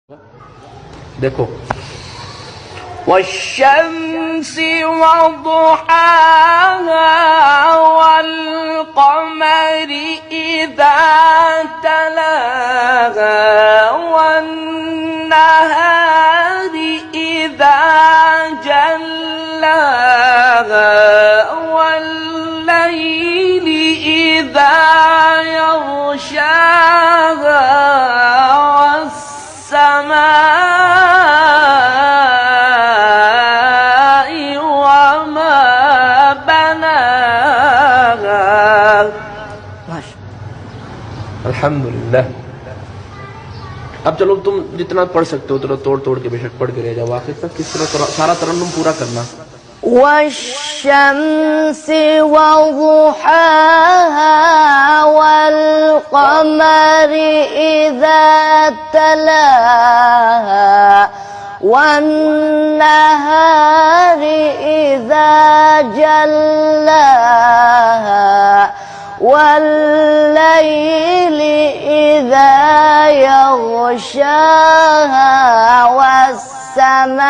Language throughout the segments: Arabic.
देखो वश्शम्स वضحاها والقمر إذا تلاها والنهار إذا جلاها والليل إذا يغشاها والسماء وما بناها. अल्हम्दुलिल्लाह। अब चलो तुम जितना पढ़ सकते हो उतना तोड़ तोड़ के बेशक पढ़ के रह जाओ। आखिर तक किस तरह सारा तरन्नुम पूरा करना। والشمس وضحاها والقمر إذا تلاها والنهار إذا جلاها والليل إذا يغشاها والسماء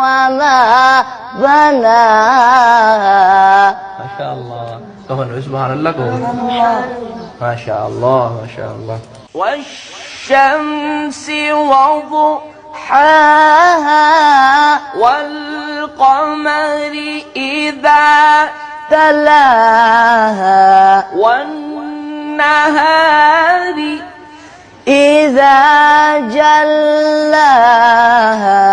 وما بناها. माशा अल्लाह कहन सुभान अल्लाह कहो माशा अल्लाह माशा अल्लाह. والشمس وضحاها والقمر إذا تلاها والنهار إذا جلاها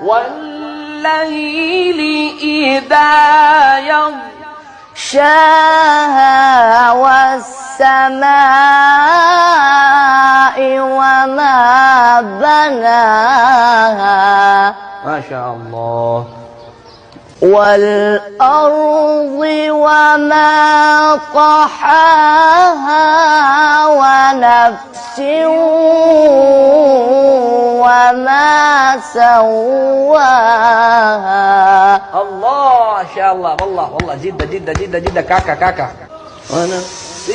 والليل إذا يغشاها والسماء وما بناها. ما شاء الله. والأرض وما طحاها ونفس وما سواها. الله ما شاء الله والله والله جدا جدا جدا جدا كاكا كاكا. ونفس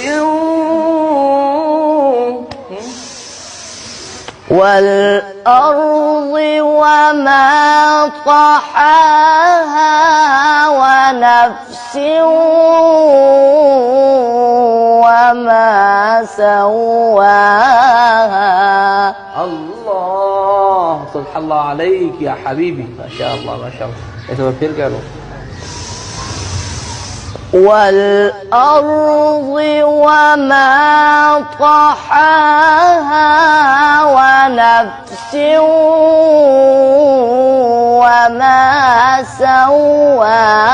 والأرض وما طحاها ونفس وما سواها. الله سبحان الله عليك يا حبيبي ما شاء الله ما شاء الله. ऐसे फिर क्या लो. والأرض وما طحاها ونفس وما سواها